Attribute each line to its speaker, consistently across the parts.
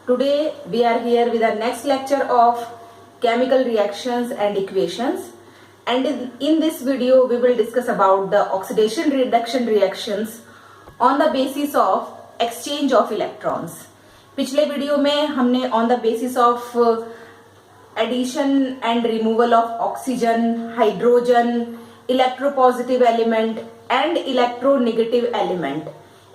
Speaker 1: Today we are here with our next lecture of chemical reactions and equations, and in this video we will discuss about the oxidation reduction reactions on the basis of exchange of electrons. पिछले video में हमने on the basis of addition and removal of oxygen, hydrogen, electropositive element and electronegative element,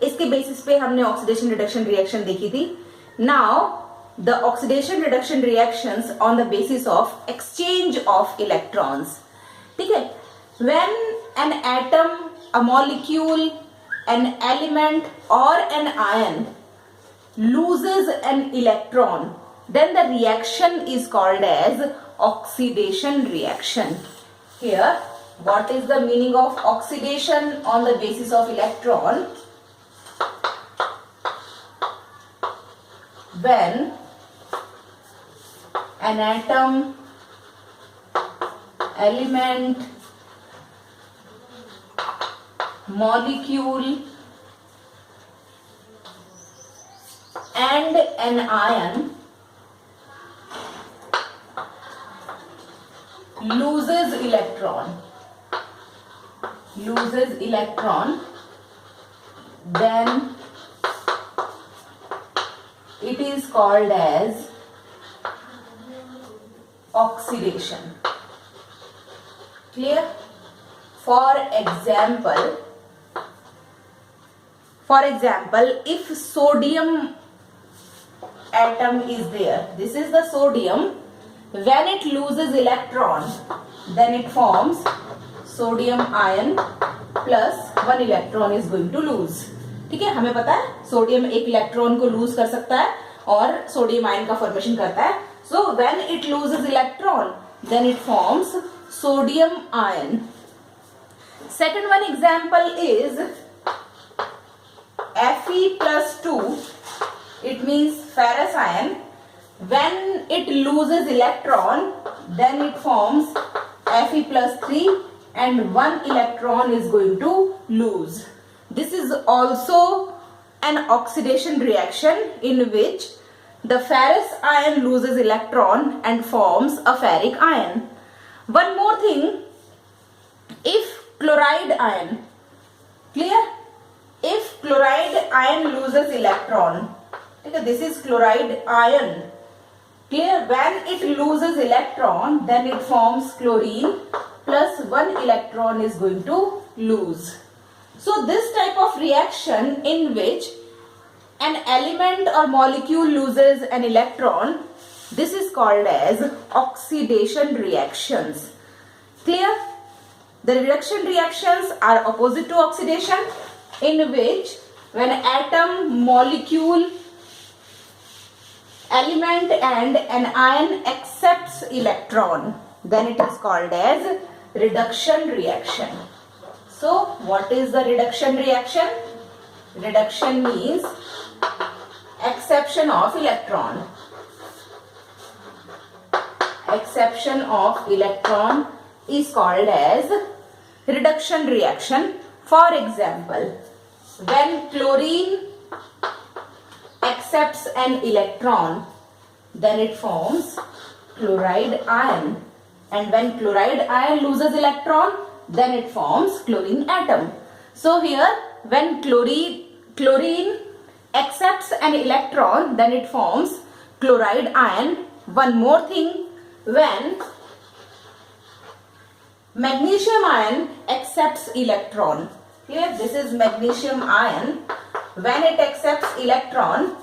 Speaker 1: इसके basis पे हमने oxidation reduction reaction देखी थी. Now the oxidation reduction reactions on the basis of exchange of electrons. ठीक है, when an atom, a molecule, an element or an ion loses an electron, then the reaction is called as oxidation reaction. Here, what is the meaning of oxidation on the basis of electron? When an atom, element, molecule and an ion loses electron, then it is called as oxidation. Clear? For example, if sodium atom is there, this is the sodium, when it loses electron, then it forms sodium ion plus one electron is going to lose. ठीक है, हमें पता है sodium एक electron को loose कर सकता है और सोडियम आयन का फॉर्मेशन करता है. So when it loses electron then it forms sodium ion. Second one example is Fe+2, it means ferrous ion. When it loses electron then it forms Fe+3 and one electron is going to lose. This is also an oxidation reaction in which the ferrous ion loses electron and forms a ferric ion. One more thing, if chloride ion, clear? If chloride ion loses electron, okay, this is chloride ion, clear? When it loses electron, then it forms chlorine plus one electron is going to lose. So this type of reaction in which an element or molecule loses an electron, this is called as oxidation reactions. Clear? The reduction reactions are opposite to oxidation, in which when atom, molecule, element and an ion accepts electron, then it is called as reduction reaction. So what is the reduction reaction? Reduction means acception of electron. Acception of electron is called as reduction reaction. For example, when chlorine accepts an electron, then it forms chloride ion, and when chloride ion loses electron, then it forms chlorine atom. So here, when chlorine accepts an electron, then it forms chloride ion. One more thing, when magnesium ion accepts electron, here this is magnesium ion, when it accepts electron,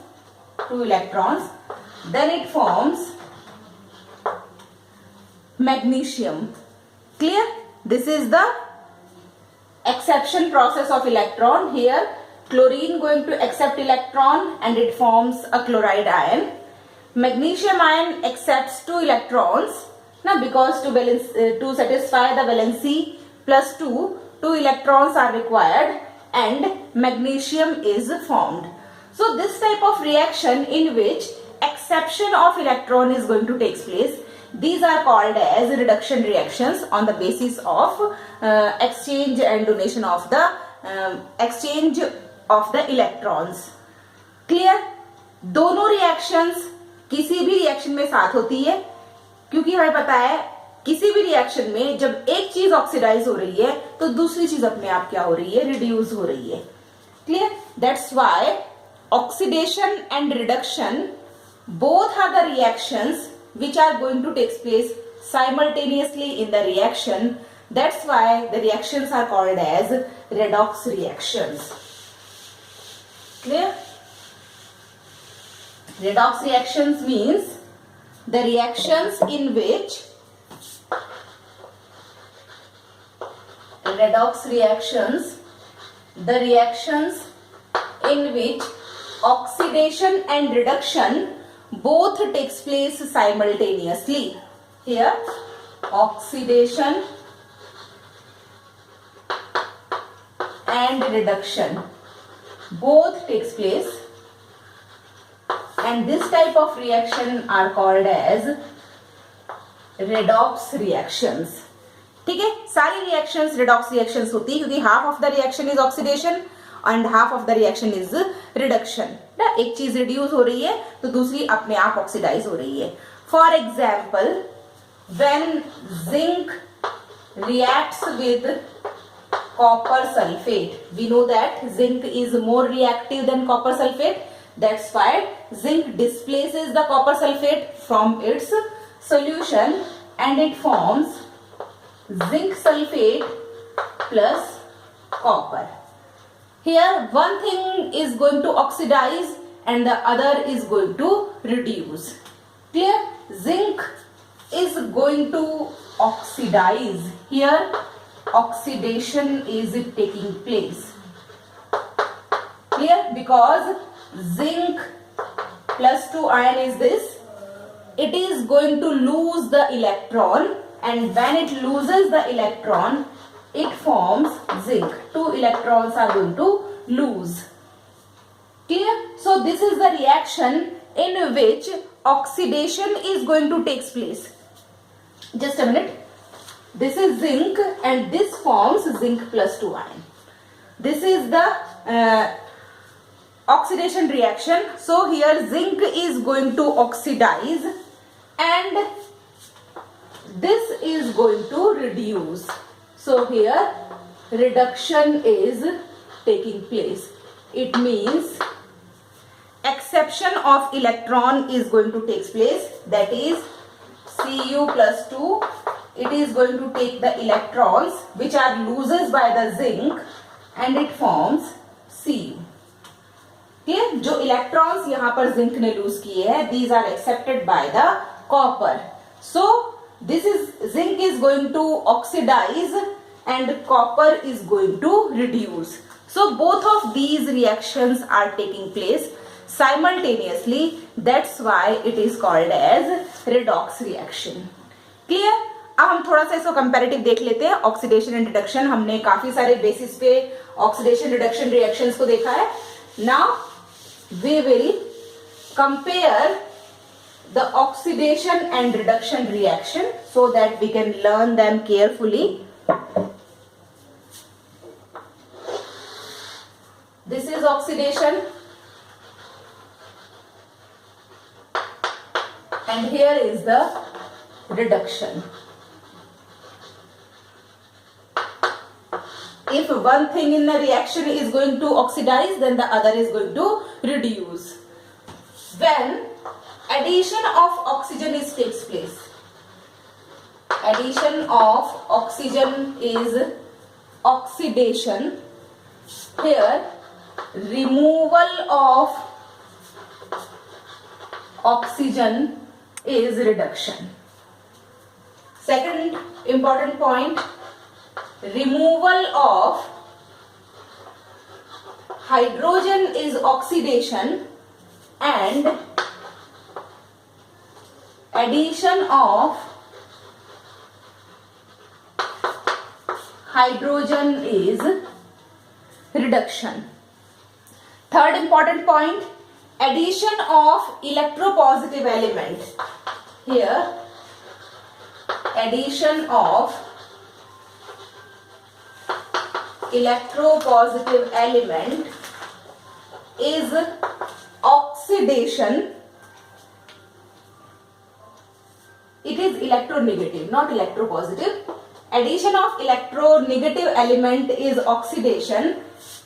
Speaker 1: two electrons, then it forms magnesium. Clear? This is the acception process of electron. Here chlorine going to accept electron and it forms a chloride ion. Magnesium ion accepts two electrons. Now because to satisfy the valency plus 2 electrons are required and magnesium is formed. So this type of reaction in which acception of electron is going to take place, these are called as reduction reactions on the basis of exchange and donation of the exchange of the electrons. Clear? दोनों reactions किसी भी reaction में साथ होती है, क्योंकि हमें पता है किसी भी रिएक्शन में जब एक चीज ऑक्सीडाइज हो रही है तो दूसरी चीज अपने आप क्या हो रही है, रिड्यूस हो रही है. Clear? That's why oxidation and reduction both are the reactions which are going to take place simultaneously in the reaction. That's why the reactions are called as redox reactions. Clear? Redox reactions means the reactions in which the reactions in which oxidation and reduction both takes place simultaneously. Here oxidation and reduction both takes place, and this type of reaction are called as redox reactions. ठीक है, सारी reactions redox reactions होती है क्योंकि half of the reaction is oxidation and half of the reaction is reduction. ना एक चीज reduce हो रही है तो दूसरी अपने आप ऑक्सीडाइज हो रही है. For example, when zinc reacts with copper sulfate, we know that zinc is more reactive than copper sulfate. That's why zinc displaces the copper sulfate from its solution and it forms zinc sulfate plus copper. Here one thing is going to oxidize and the other is going to reduce. Clear? Zinc is going to oxidize. Here oxidation is taking place. Clear? Because zinc plus 2 ion is this, it is going to lose the electron, and when it loses the electron it forms zinc. 2 electrons are going to lose. Clear? So this is the reaction in which oxidation is going to take place. Just a minute. This is zinc and this forms zinc plus 2 ion. This is the oxidation reaction. So here zinc is going to oxidize and this is going to reduce. So here reduction is taking place. It means exception of electron is going to take place, that is Cu plus 2. It is going to take the electrons which are loses by the zinc and it forms Cu. Okay? जो electrons यहाँ पर zinc ने lose किए हैं, these are accepted by the copper. So this is zinc is going to oxidize and copper is going to reduce. So both of these reactions are taking place simultaneously. That's why it is called as redox reaction. Clear? अब हम थोड़ा सा इसको comparative देख लेते हैं. Oxidation and reduction, हमने काफी सारे बेसिस पे ऑक्सीडेशन रिडक्शन रिएक्शंस को देखा है. Now we will compare the oxidation and reduction reaction so that we can learn them carefully. This is oxidation and here is the reduction. If one thing in the reaction is going to oxidize, then the other is going to reduce. When addition of oxygen takes place, addition of oxygen is oxidation. Here removal of oxygen is reduction. Second important point, removal of hydrogen is oxidation and addition of hydrogen is reduction. Third important point, addition of electropositive element. Here addition of electropositive element is oxidation, it is electronegative, not electropositive. Addition of electronegative element is oxidation,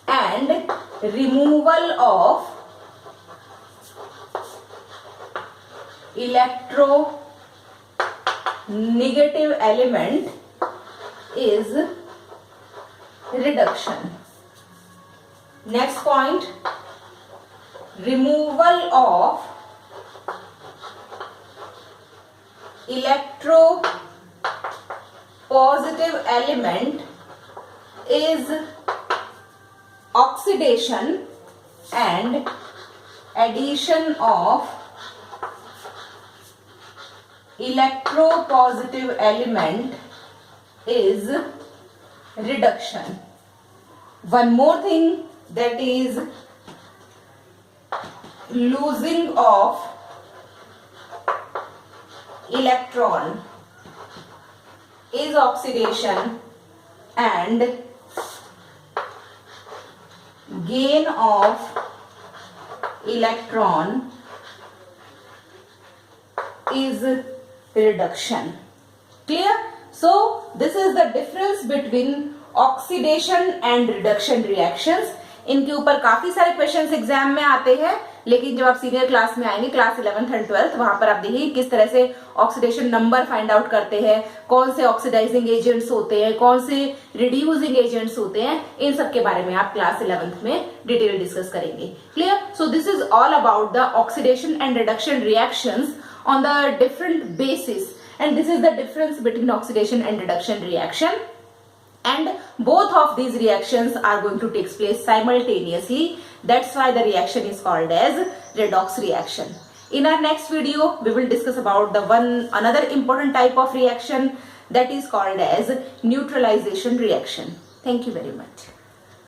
Speaker 1: and removal of electronegative element is reduction. Next point, removal of electropositive element is oxidation, and addition of electropositive element is reduction. One more thing, that is losing of electron is oxidation, and gain of electron is reduction. Clear? So this is the difference between oxidation and reduction reactions. इनके ऊपर काफी सारे questions exam में आते हैं, लेकिन जब आप सीनियर क्लास में आएंगे, क्लास 11th एंड 12th, वहां पर आप देखिए किस तरह से ऑक्सीडेशन नंबर फाइंड आउट करते हैं, कौन से ऑक्सीडाइजिंग एजेंट्स होते हैं, कौन से रिड्यूसिंग एजेंट्स होते हैं, इन सब के बारे में आप क्लास 11th में डिटेल डिस्कस करेंगे. Clear? So this is all about the oxidation and reduction reactions on the different basis, and this is the difference between oxidation and reduction reaction, and both of these reactions are going to take place simultaneously. That's why the reaction is called as redox reaction. In our next video we will discuss about the another important type of reaction, that is called as neutralization reaction. Thank you very much.